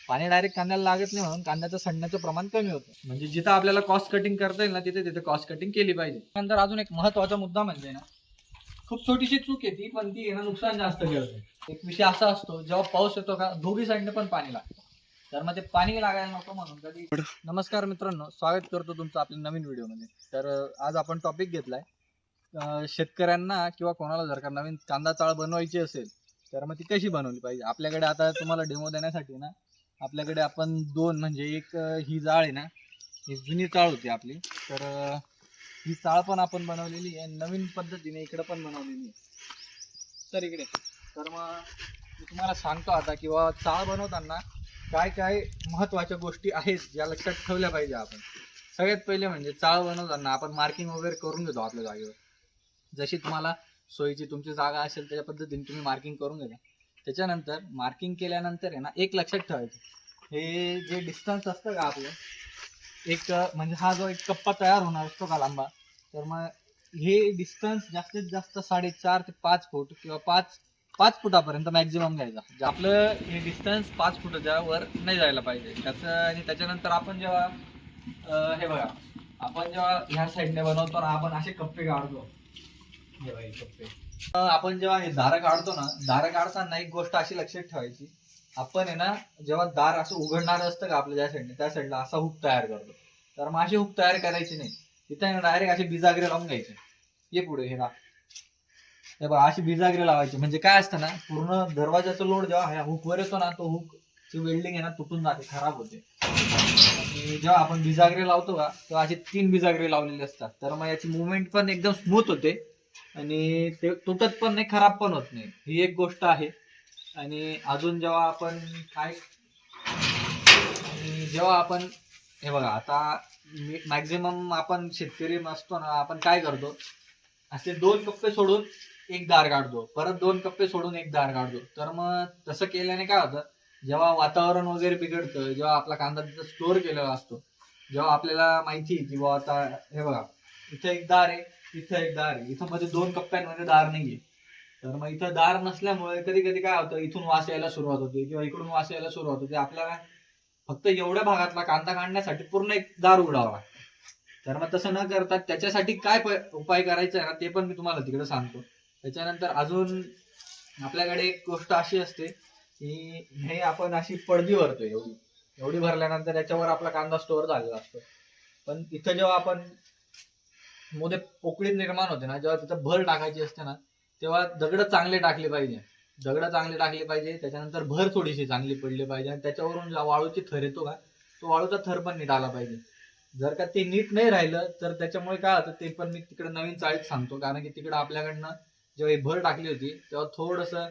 पाणी डायरेक्ट कांद्याला लागत नाही म्हणून कांद्याचं सडण्याचं प्रमाण कमी होतं. म्हणजे जिथं आपल्याला कॉस्ट कटिंग करता येईल ना तिथे तिथे कॉस्ट कटिंग केली पाहिजे. नंतर अजून एक महत्वाचा मुद्दा म्हणजे ना, खूप छोटीशी चूक आहे ती, पण ती नुकसान जास्त करते. एक विषय असा असतो, जेव्हा पाऊस येतो का दोघी साईडने पण पाणी लागतं, तर मग ते पाणी लागायला नको म्हणून कधी. नमस्कार मित्रांनो, स्वागत करतो तुमचं आपल्या नवीन व्हिडिओमध्ये. तर आज आपण टॉपिक घेतलाय शेतकऱ्यांना किंवा कोणाला जर का नवीन कांदा चाळ बनवायची असेल तर मग ती कशी बनवली पाहिजे. आपल्याकडे आता तुम्हाला डेमो देण्यासाठी ना, आपल्याकडे आपण दोन म्हणजे एक ही जाळ आहे ना, ही जुनी चाळ होती आपली, तर ही चाळ पण आपण बनवलेली आहे नवीन पद्धतीने इकडे पण बनवलेली आहे. तर इकडे तर मग मी तुम्हाला सांगतो आता किंवा चाळ बनवताना काय काय महत्त्वाच्या गोष्टी आहेत ज्या लक्षात ठेवल्या पाहिजे आपण. सगळ्यात पहिले म्हणजे चाळ बनवताना आपण मार्किंग वगैरे करून घेतो आपल्या जागेवर. जशी तुम्हाला सोयीची तुमची जागा असेल त्याच्या पद्धतीने तुम्ही मार्किंग करून घेता. त्याच्यानंतर मार्किंग केल्यानंतर आहे ना, एक लक्षात ठेवायचं, हे जे डिस्टन्स असतं का आपलं, एक म्हणजे हा जो एक कप्पा तयार होणार असतो का लांबा, तर मग हे डिस्टन्स जास्तीत जास्त 4.5 ते 5 फूट किंवा 5 फुटापर्यंत मॅक्झिमम घ्यायचा. आपलं हे डिस्टन्स 5 फुटाच्या वर नाही जायला पाहिजे त्याचं. आणि त्याच्यानंतर आपण जेव्हा हे बघा, आपण जेव्हा ह्या साईडने बनवतो ना, आपण असे कप्पे काढतो. हे बघा कप्पे. आपण जेव्हा हे दारं काढतो ना, दारं काढताना एक गोष्ट अशी लक्षात ठेवायची, आपण आहे ना जेव्हा दार असं उघडणार असतं का आपल्या ज्या साईडने, त्या साईडला असा हुक तयार करतो. तर मग अशी हुक तयार करायची नाही, तिथे डायरेक्ट अशी बिजागरे लावून घ्यायचे. ये पुढे हे बघा, अशी बिजागरे लावायची. म्हणजे काय असतं ना, पूर्ण दरवाजाचा लोड जेव्हा ह्या हुकवर येतो ना, तो हुक ची वेल्डिंग आहे ना तुटून जाते, खराब होते. आणि जेव्हा आपण बिजागरे लावतो का तेव्हा अशी 3 बिजागरे लावलेले असतात, तर मग याची मुवमेंट पण एकदम स्मूथ होते आणि ते तुटत पण नाही, खराब पण होत नाही. ही एक गोष्ट आहे. आणि अजून जेव्हा आपण जेव्हा आपण हे बघा, आता मॅक्झिमम आपण शेतकरी असतो ना, आपण काय करतो, असे 2 कप्पे सोडून एक दार काढतो, परत 2 कप्पे सोडून एक दार काढतो. तर मग तसं केल्याने काय होतं, जेव्हा वातावरण वगैरे बिघडतं, जेव्हा आपला कांदा तिथं स्टोअर केलेला असतो, जेव्हा आपल्याला माहिती की बुवा आता हे बघा, इथं एक दार आहे, इथं एक दार आहे, इथं मध्ये 2 कप्प्यांमध्ये दार नाहीये. तर मग इथं दार नसल्यामुळे कधी कधी काय होतं, इथून वास यायला सुरुवात होते किंवा इकडून वास यायला सुरुवात होते. आपल्याला फक्त एवढ्या भागातला कांदा काढण्यासाठी पूर्ण एक दार उघडावा लागतं. तर मग तसं न करता त्याच्यासाठी काय उपाय करायचा आहे ना, ते पण मी तुम्हाला तिकडे सांगतो. त्याच्यानंतर अजून आपल्याकडे एक गोष्ट अशी असते की हे आपण अशी पडदी भरतो, एवढी एवढी भरल्यानंतर याच्यावर आपला कांदा स्टोअर झालेला असतो. पण इथं जेव्हा आपण मध्ये पोकळी निर्माण होते ना, जेव्हा तिथं भर टाकायची असते ना, तेव्हा दगड चांगले टाकले पाहिजे. त्याच्यानंतर भर थोडीशी चांगली पडली पाहिजे आणि त्याच्यावरून वाळूची थर येतो का, तो वाळूचा थर पण नीट आला पाहिजे. जर का ते नीट नाही राहिलं तर त्याच्यामुळे काय होतं ते पण मी तिकडे नवीन चाळीत सांगतो. कारण की तिकडे आपल्याकडनं जेव्हा ही भर टाकली होती तेव्हा थोडंसं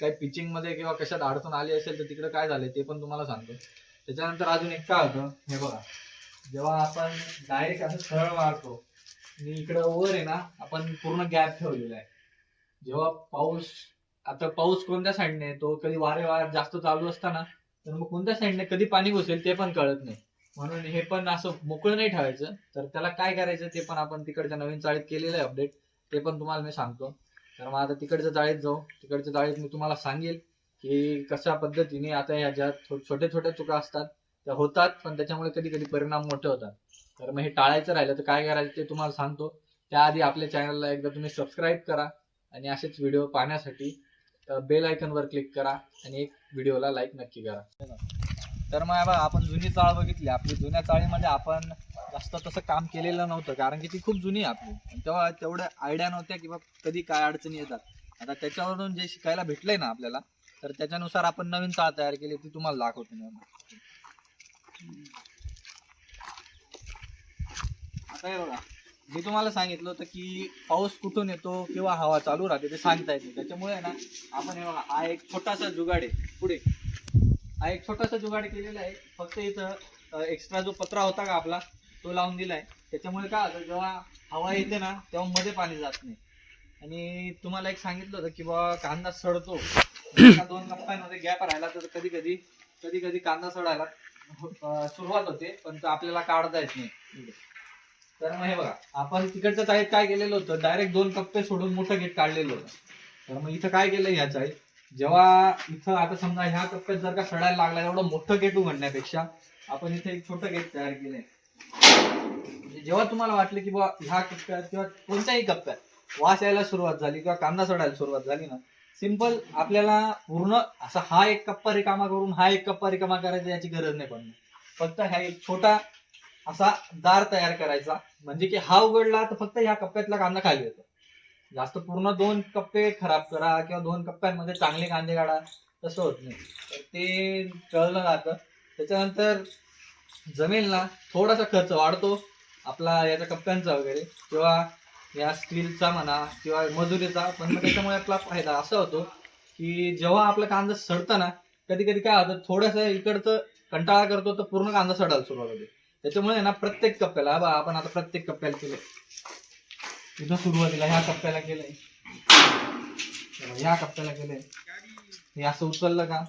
काही पिचिंग मध्ये किंवा कशात अडचण आली असेल तर तिकडे काय झालं ते पण तुम्हाला सांगतो. त्याच्यानंतर अजून एक काय होतं, हे बघा, जेव्हा आपण डायरेक्ट असं सरळ मारतो आणि इकडं वर आहे ना आपण पूर्ण गॅप ठेवलेला आहे. जेव्हा आता पाऊस कोणत्या साईडने येतो, कधी वारे जास्त चालू असताना, तर मग कोणत्या साईडने कधी पाणी घुसेल ते पण कळत नाही. म्हणून हे पण असं मोकळं नाही ठेवायचं. तर त्याला काय करायचं ते पण आपण तिकडच्या नवीन चाळीत केलेलं आहे अपडेट, ते पण तुम्हाला मी सांगतो. तर मग आता तिकडच्या चाळीत जाऊ. तिकडच्या चाळीत मी तुम्हाला सांगेल की कशा पद्धतीने आता ह्या ज्या छोट्या छोट्या चुका असतात त्या होतात, पण त्याच्यामुळे कधी कधी परिणाम मोठे होतात. तर मग हे टाळायचं राहिलं तर काय करायचं ते तुम्हाला सांगतो. त्याआधी आपल्या चॅनलला एकदा तुम्ही सबस्क्राईब करा आणि असेच व्हिडिओ पाहण्यासाठी बेल आयकॉन वर क्लिक करा आणि एक व्हिडिओला लाईक नक्की करा. तर मग बघा, आपण जुनी चाळ बघितली. आपली जुन्या चाळीमध्ये आपण जास्त तसं काम केलेलं नव्हतं, कारण की ती खूप जुनी आहे आपली. तेव्हा तेवढ्या आयडिया नव्हत्या की कधी काय अडचणी येतात. आता त्याच्यावरून जे शिकायला भेटलंय ना आपल्याला, तर त्याच्यानुसार आपण नवीन चाळ तयार केली, ती तुम्हाला दाखवतो. आता हे बघा, मी तुम्हाला सांगितलं होतं की पाऊस कुठून येतो किंवा हवा चालू राहते ते सांगता येते. त्याच्यामुळे ना आपण हे बघा, हा एक छोटासा जुगाड आहे. पुढे हा एक छोटासा जुगाड केलेला आहे. फक्त इथं एक्स्ट्रा जो पत्रा होता का आपला, तो लावून दिलाय. त्याच्यामुळे काय होतं, जेव्हा हवा येते ना तेव्हा मध्ये पाणी जात नाही. आणि तुम्हाला एक सांगितलं होतं की बाबा कांदा सडतो, 2 कप्प्यांमध्ये गॅप राहिला तर कधी कधी कांदा सडायला सुरुवात होते, पण तो आपल्याला काढता येत नाही. तर मग हे बघा, आपण तिकडच्या चाळीत काय केलेलं होतं, डायरेक्ट 2 कप्पे सोडून मोठं गेट काढलेलं होतं. तर मग इथं काय केलं ह्या चाळीत, जेव्हा इथं आता समजा ह्या कप्प्यात जर का सडायला लागला, एवढं मोठं गेट उघडण्यापेक्षा आपण इथे एक छोटं गेट तयार केलंय. म्हणजे जेव्हा तुम्हाला वाटलं की बाबा ह्या कप्प्यात किंवा कोणत्याही कप्प्यात वास यायला सुरुवात झाली किंवा कांदा सडायला सुरुवात झाली ना, सिंपल आपल्याला पूर्ण असा हा एक कप्पा रिकामा करून हा एक कप्पा रिकामा करायचा याची गरज नाही पडणार. फक्त हा एक छोटा असा दार तयार करायचा, म्हणजे की हा उघडला तर फक्त ह्या कप्प्यातला कांदा खाली येतो. जास्त पूर्ण 2 कप्पे खराब करा किंवा 2 कप्प्यांमध्ये चांगले कांदे काढा तसं होत नाही. तर ते कळलं जातं. त्याच्यानंतर जमेल ना, थोडासा खर्च वाढतो आपला याच्या कप्प्यांचा वगैरे किंवा या स्टीलचा म्हणा किंवा मजुरीचा, पण मग त्याच्यामुळे आपला फायदा असा होतो की जेव्हा आपला कांदा सडतं ना, कधी कधी काय होतं, थोडंसं इकडचं कंटाळा करतो तर पूर्ण कांदा सडायला सुरुवात होते. त्याच्यामुळे ना प्रत्येक कप्प्याला आपण आता प्रत्येक कप्प्याला केलंय, इथं सुरुवातीला ह्या कप्प्याला केलंय, ह्या कप्प्याला केलंय, हे असं उचललं का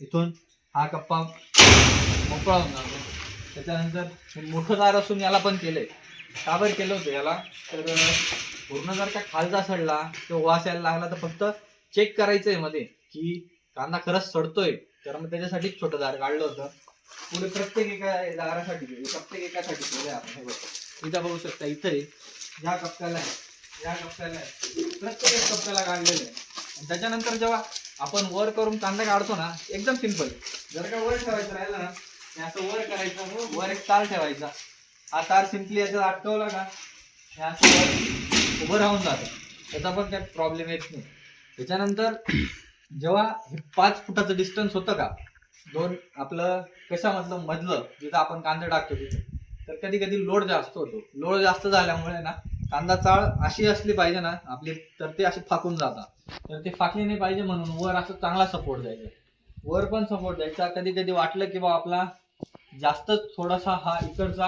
इथून हा कप्पा मोकळा होऊन जातो. त्याच्यानंतर मोठं दार असून याला पण केलंय. का बरं केलं होतं याला, तर पूर्ण जर का खालचा सडला किंवा वास यायला लागला तर फक्त चेक करायचंय मध्ये की कांदा खरंच सडतोय, तर मग त्याच्यासाठी छोटं दार काढलं होतं. पुढे प्रत्येक एका दारासाठी प्रत्येक एकासाठी केलंय आपण. हे बघा इथं बघू शकता, इथे या कप्प्याला आहे, या कप्प्याला आहे, प्रत्येक कप्प्याला काढलेलं आहे. आणि त्याच्यानंतर जेव्हा आपण वर करून कांदा काढतो ना, एकदम सिंपल. जर का वर ठेवायचं राहिलं ना, हे असं वर करायचं, वर एक तार ठेवायचा, हा तार सिंपली याच्यात अटकवला का हे असं वर उभं राहून जातं, त्याचा पण काही प्रॉब्लेम येत नाही. त्याच्यानंतर जेव्हा हे 5 फुटाचं डिस्टन्स होतं का दोन आपलं कशामधलं मधलं जिथं आपण कांदा टाकतो तिथे, तर कधी कधी लोड जास्त होतो. लोड जास्त झाल्यामुळे ना कांदा चाळ अशी असली पाहिजे ना आपली, तर ते अशी फाकून जातात. तर ते फाकली नाही पाहिजे म्हणून वर असं चांगला सपोर्ट द्यायचा, वर पण सपोर्ट द्यायचा. कधी कधी वाटलं की बा आपला जास्त थोडासा हा इकडचा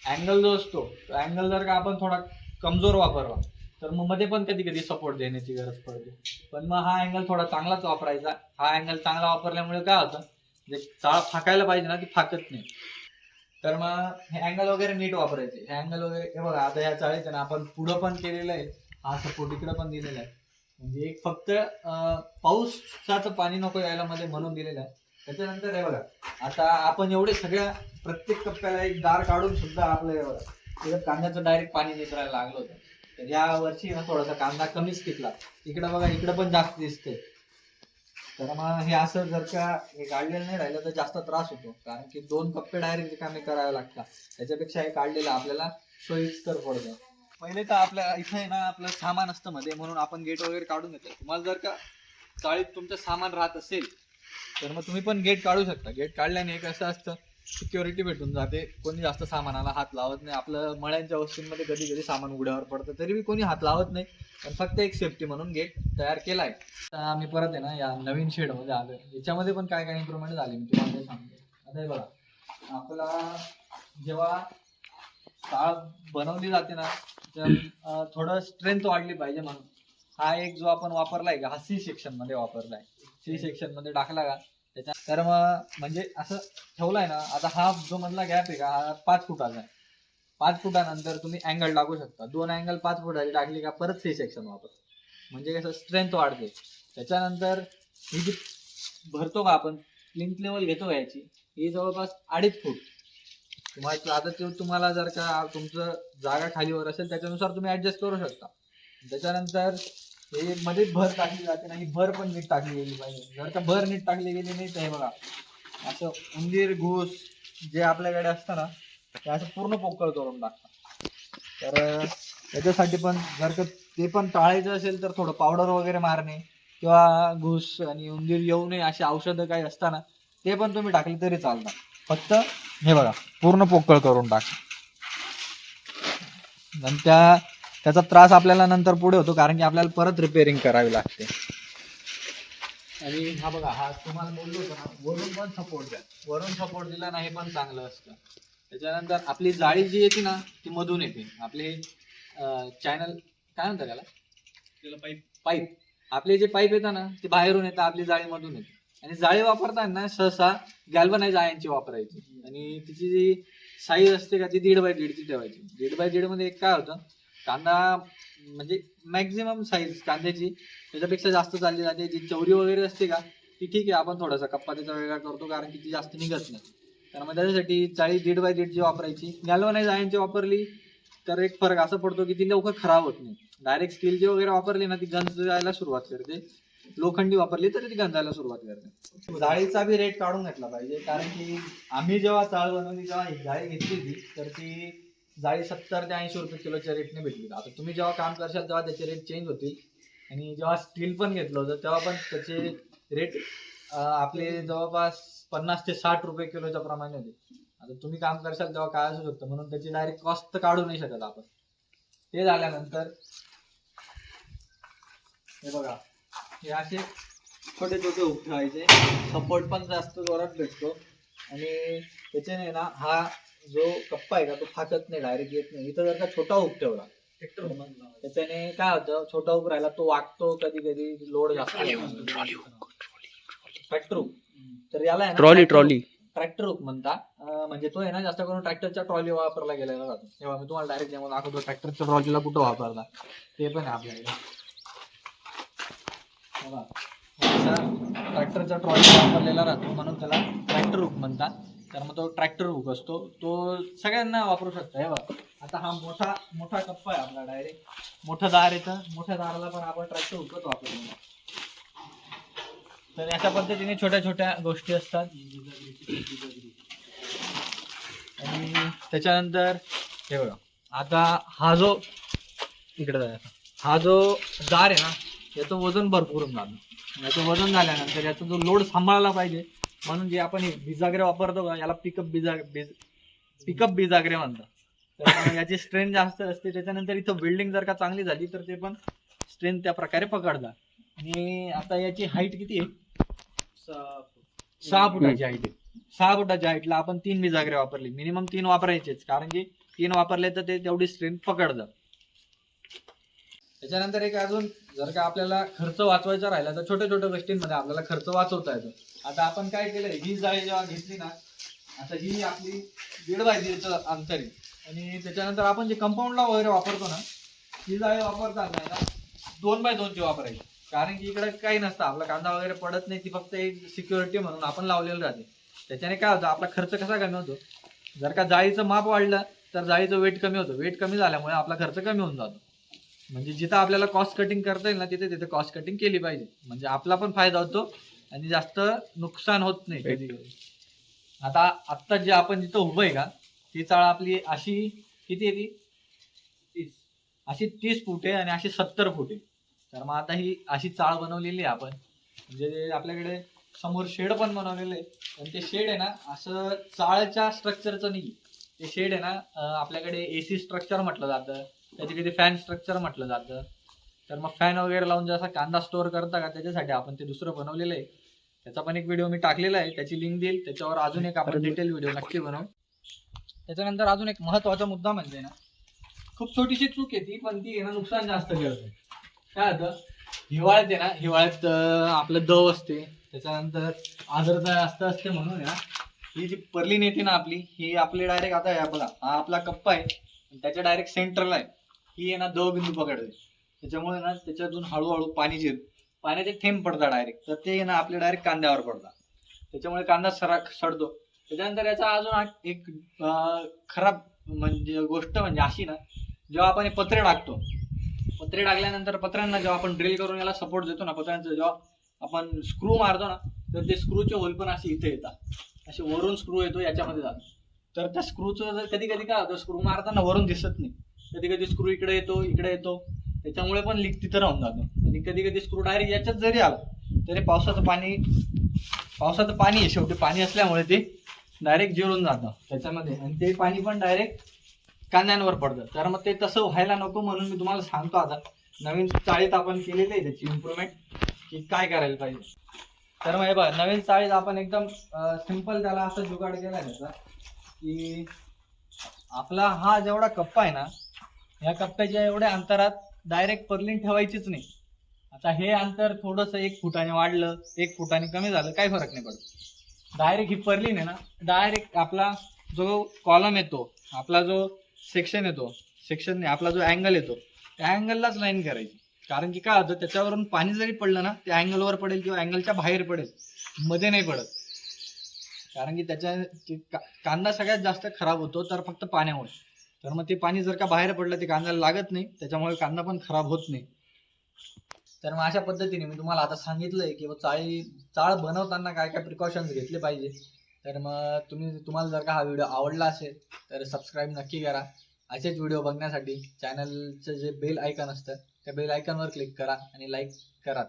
अँगल जो असतो, तो अँगल जर का आपण थोडा कमजोर वापरला तर मग मध्ये पण कधी कधी सपोर्ट देण्याची गरज पडते. पण मग हा अँगल थोडा चांगलाच वापरायचा. हा अँगल चांगला वापरल्यामुळे काय होतं, जे चाळ फाकायला पाहिजे ना ती फाकत नाही. तर मग हे अँगल वगैरे नीट वापरायचे. हे अँगल वगैरे हे बघा, आता ह्या चाळीचं ना आपण पुढं पण केलेलं आहे, हा सपोर्ट इकडं पण दिलेला आहे. म्हणजे एक फक्त पाऊसाचं पाणी नको यायला मध्ये म्हणून दिलेलं आहे. त्याच्यानंतर हे बघा, आता आपण एवढे सगळ्या प्रत्येक कप्प्याला एक दार काढून सुद्धा आपलं तिथं कांद्याचं डायरेक्ट पाणी निघायला लागलं होतं. तर या वर्षी ना थोडासा कांदा कमीच टिकला. इकडं बघा, इकडं पण जास्त दिसतंय. तर मग हे असं जर का हे काढलेलं नाही राहिलं तर जास्त त्रास होतो, कारण की 2 कप्पे डायरेक्ट रिकामे करावे लागतात. त्याच्यापेक्षा हे काढलेलं आपल्याला सोयीस्कर पडतं. पहिले तर आपल्या इथं आहे ना आपलं सामान असतं मध्ये, म्हणून आपण गेट वगैरे काढून घेतो. तुम्हाला जर का चाळीत तुमचं सामान राहत असेल तर मग तुम्ही पण गेट काढू शकता. गेट काढल्याने एक असं असतं, सिक्युरिटी भेटून जाते, कोणी जास्त सामानाला हात लावत नाही. आपलं मळ्यांच्या वस्तूंमध्ये कधी कधी सामान उघड्यावर पडतं तरी बी कोणी हात लावत नाही, पण फक्त एक सेफ्टी म्हणून गेट तयार केलाय. आता मी परत आहे ना या नवीन शेडमध्ये आलोय. याच्यामध्ये पण काय काय इम्प्रूव्हमेंट झाली मी तुम्हाला ते सांगतो. आता हे बघा, आपला जेव्हा चाळ बनवली जाते ना, तर थोडं स्ट्रेंथ वाढली पाहिजे म्हणून हा एक जो आपण वापरलाय का, हा सी सेक्शन मध्ये वापरलाय. सी सेक्शन मध्ये टाकला का त्याच्या, तर मग म्हणजे असं ठेवलाय ना. आता हा जो मधला गॅप आहे का, हा 5 फुटाचा आहे. 5 फुटानंतर तुम्ही अँगल टाकू शकता. 2 अँगल 5 फुटाची टाकली का परत सी सेक्शन वापर, म्हणजे कसं स्ट्रेंथ वाढते. त्याच्यानंतर ही जी भरतो का आपण, प्लिंथ लेवल घेतो का याची, ही जवळपास 2.5 फूट. तुम्हाला आता ते तुम्हाला जर का तुमचं जागा खालीवर असेल त्याच्यानुसार तुम्ही ऍडजस्ट करू शकता. त्याच्यानंतर हे मध्ये भर टाकली जाते ना, ही भर पण नीट टाकली गेली पाहिजे. जर का भर नीट टाकली गेली नाही तर हे बघा, असं उंदीर घुस जे आपल्याकडे असतं ना, ते असं पूर्ण पोकळ करून टाकतात. तर त्याच्यासाठी पण जर का ते पण टाळायचं असेल तर थोडं पावडर वगैरे मारणे किंवा घुस आणि उंदीर येऊ नये अशी औषधं काही असताना ते पण तुम्ही टाकली तरी चालतात. फक्त हे बघा, पूर्ण पोकळ करून टाक. आणि त्याचा त्रास आपल्याला नंतर पुढे होतो, कारण की आपल्याला परत रिपेअरिंग करावी लागते. आणि हा बघा, हा तुम्हाला बोललो होतो ना, वरून पण सपोर्ट द्या. वरून सपोर्ट दिला ना हे पण चांगलं असतं. त्याच्यानंतर आपली जाळी जी येते ना ती मधून येते. आपले चॅनल काय म्हणतात त्याला, पाईप. पाईप आपले जे पाईप येतात ना ते बाहेरून येतात, आपली जाळी मधून येते. आणि जाळी वापरताना सहसा गॅल्वनाइज आयनची वापरायची. आणि तिची जी साईज असते का ती 1.5 बाय 1.5ची ठेवायची. 1.5 बाय 1.5 मध्ये एक काय होतं, कांदा म्हणजे मॅक्झिमम साईज कांद्याची त्याच्यापेक्षा जास्त चालली जाते. जी चवरी वगैरे असते का ती ठीक आहे, आपण थोडासा कप्पा त्याचा वेगळा करतो कारण की ती जास्त निघत नाही. तर मग त्याच्यासाठी 40 1.5 ची वापरायची. गॅल्वनाइज आयनची वापरली तर एक फरक असा पडतो की ती लवकर खराब होत नाही. डायरेक्ट स्टीलची वगैरे वापरली ना ती गंजायला सुरुवात करते. लोखंडी वापरली तरी ती गंजायला सुरुवात करते. जाळीचा बी रेट काढून घेतला पाहिजे कारण की आम्ही जेव्हा चाळ बनवली जेव्हा ही जाळी घेतली होती तर ती जाळी 70 ते 80 रुपये किलोच्या रेटने भेटली. आता तुम्ही जेव्हा काम करशाल तेव्हा त्याचे रेट चेंज होतील. आणि जेव्हा स्टील पण घेतलं होतं तेव्हा पण त्याचे रेट आपले जवळपास 50 ते 60 रुपये किलोच्या प्रमाणे होते. आता तुम्ही काम करशाल तेव्हा काय असू शकतं, म्हणून त्याची डायरेक्ट कॉस्ट तर काढू नाही शकत आपण. ते झाल्यानंतर हे बघा, हे असे छोटे छोटे हुक ठेवायचे. सपोर्ट पण जास्त जोरात भेटतो आणि त्याच्याने ना हा जो कप्पा आहे का तो फाटत नाही, डायरेक्ट येत नाही. इथं जर का छोटा हुक ठेवला त्याच्याने काय होतं, छोटा हुक राहिला तो वागतो कधी कधी, लोड जास्त. ट्रॅक्टर हुक तर याला आहे ना ट्रॅक्टर हुक म्हणता. म्हणजे तो आहे ना जास्त करून ट्रॅक्टरच्या ट्रॉली वापरला गेलेला जातो. तेव्हा मी तुम्हाला डायरेक्ट जेव्हा दाखवतो ट्रॅक्टरच्या ट्रॉलीला कुठं वापरला ते पण आहे आपल्याकडे. ट्रॅक्टरच्या ट्रॉली वापरलेला राहतो म्हणून त्याला ट्रॅक्टर हुक म्हणतात. तर मग तो ट्रॅक्टर हुक असतो, तो सगळ्यांना वापरू शकता. हे बघा, आता हा मोठा कप्पा आहे आपला, डायरेक्ट मोठं दार येतं. मोठ्या दाराला पण आपण ट्रॅक्टर हुकच वापरतो. तर अशा पद्धतीने छोट्या छोट्या गोष्टी असतात. आणि त्याच्यानंतर हे बघा, आता हा जो इकडे जायचा हा जो दार आहे ना याचं वजन भरपूर होऊन. याचं वजन झाल्यानंतर याचा जो लोड सांभाळला पाहिजे म्हणून जे आपण बिजागरे वापरतो का याला पिकअप बिजागरे म्हणतात. तर याची स्ट्रेंथ जास्त असते. त्याच्यानंतर इथं बिल्डिंग जर का चांगली झाली तर ते पण स्ट्रेंथ त्या प्रकारे पकडतात. आणि आता याची हाईट किती आहे, 6 फुटाची हाईट आहे. 6 फुटाच्या हाईटला आपण 3 बिजागरे वापरली. मिनिमम 3 वापरायचेच कारण की 3 वापरले तर ते तेवढी स्ट्रेंथ पकडतात. त्याच्यानंतर एक अजून जर का आपल्याला खर्च वाचवायचा राहिला तर छोट्या छोट्या गोष्टींमध्ये आपल्याला खर्च वाचवता येतो. आता आपण काय केलंय, ही जाळी जेव्हा घेतली ना, आता ही आपली 1.5 बाय 1.5 अंतर आहे. आणि त्याच्यानंतर आपण जे कंपाऊंडला वगैरे वापरतो ना, ही जाळी वापरताना ना 2 बाय 2 ची वापरायची. कारण की इकडे काही नसतं, आपला कांदा वगैरे पडत नाही. ती फक्त एक सिक्युरिटी म्हणून आपण लावलेलं राहते. त्याच्याने काय होतं, आपला खर्च कसा कमी होतो. जर का जाळीचं माप वाढलं तर जाळीचं वेट कमी होतं. वेट कमी झाल्यामुळे आपला खर्च कमी होऊन जातो. म्हणजे जिथं आपल्याला कॉस्ट कटिंग करता येईल ना तिथे कॉस्ट कटिंग केली पाहिजे. म्हणजे आपला पण फायदा होतो आणि जास्त नुकसान होत नाही कधी. आता जे आपण जिथं उभं आहे का ती चाळ आपली अशी किती आहे, ती अशी 30 फूट आहे आणि अशी 70 फूट आहे. तर मग आता ही अशी चाळ बनवलेली आहे आपण. म्हणजे आपल्याकडे समोर शेड पण बनवलेलं आहे. पण ते शेड आहे ना असं चाळच्या स्ट्रक्चरचं नाही. ते शेड आहे ना आपल्याकडे AC स्ट्रक्चर म्हटलं जातं, कधी कधी फॅन स्ट्रक्चर म्हटलं जातं. तर मग फॅन वगैरे लावून जसा कांदा स्टोअर करता का त्याच्यासाठी आपण ते दुसरं बनवलेलं आहे. त्याचा पण एक व्हिडिओ मी टाकलेला आहे, त्याची लिंक देईल. त्याच्यावर अजून एक आपण डिटेल व्हिडिओ नक्की बनवू. त्याच्यानंतर अजून एक महत्वाचा मुद्दा म्हणजे ना, खूप छोटीशी चूक आहे ती, पण ती आहे ना नुकसान जास्त करते. काय होतं, हिवाळ्यात आहे ना, हिवाळ्यात आपलं दव असते, त्याच्यानंतर आर्द्रता जास्त असते. म्हणून आहे ना ही जी पर्लिन येते ना आपली, ही आपली डायरेक्ट आता आहे बघा, हा आपला कप्पा आहे त्याच्या डायरेक्ट सेंटरला आहे. ही आहे ना दव बिंदू पकडते. त्याच्यामुळे ना त्याच्यातून हळूहळू पाण्याचे थेंब पडतात डायरेक्ट. तर ते ना आपल्या डायरेक्ट कांद्यावर पडतात. त्याच्यामुळे कांदा सडतो. त्याच्यानंतर याचा अजून एक खराब म्हणजे गोष्ट म्हणजे अशी ना, जेव्हा आपण हे पत्रे टाकल्यानंतर पत्र्यांना जेव्हा आपण ड्रिल करून याला सपोर्ट देतो ना, पत्र्यांचं जेव्हा आपण स्क्रू मारतो ना तर ते स्क्रूचे होल पण असे इथे येतात. असे वरून स्क्रू येतो याच्यामध्ये जातो. तर त्या स्क्रूचं कधी कधी काय होतं, स्क्रू मारताना वरून दिसत नाही. कधी कधी स्क्रू इकडे येतो त्याच्यामुळे पण लीक तिथं राहून जातो. आणि कधी कधी स्क्रू डायरेक्ट याच्यात जरी आला तरी पावसाचं पाणी आहे, शेवटी पाणी असल्यामुळे ते डायरेक्ट जिरून जातं त्याच्यामध्ये आणि ते पाणी पण डायरेक्ट कांद्यांवर पडतं. तर मग ते तसं व्हायला नको म्हणून मी तुम्हाला सांगतो. आता नवीन चाळीत आपण केलेली आहे त्याची इम्प्रूव्हमेंट की काय करायला पाहिजे. तर मग हे बघा, नवीन चाळीत आपण एकदम सिंपल त्याला असं जुगाड केला आहे त्याचा की आपला हा जेवढा कप्पा आहे ना, या कप्प्याच्या एवढ्या अंतरात डायरेक्ट पर्लिन ठेवायचीच नाही. आता हे अंतर थोडंसं 1 फुटाने वाढलं, 1 फुटाने कमी झालं, काही फरक नाही पडत. डायरेक्ट ही पर्लिन आहे ना, डायरेक्ट आपला जो कॉलम येतो, आपला जो सेक्शन येतो, सेक्शन नाही, आपला जो अँगल येतो त्या अँगललाच लाईन करायची. कारण की काय होतं, त्याच्यावरून पाणी जरी पडलं ना त्या अँगलवर पडेल किंवा अँगलच्या बाहेर पडेल, मध्ये नाही पडत. कारण की कांदा सगळ्यात जास्त खराब होतो तर फक्त पाण्यामुळे. तर मग ते पाणी जर का बाहेर पडलं ते कांद्याला लागत नाही, त्याच्यामुळे कांदा पण खराब होत नाही. तर मग अशा पद्धतीने मी तुम्हाला आता सांगितलंय की चाळ बनवताना काय काय प्रिकॉशन्स घेतले पाहिजे. तर मग तुम्हाला जर का हा व्हिडिओ आवडला असेल तर सबस्क्राईब नक्की करा. असेच व्हिडिओ बघण्यासाठी चॅनलचं जे बेल आयकॉन असतं त्या बेल आयकॉनवर क्लिक करा आणि लाईक करा.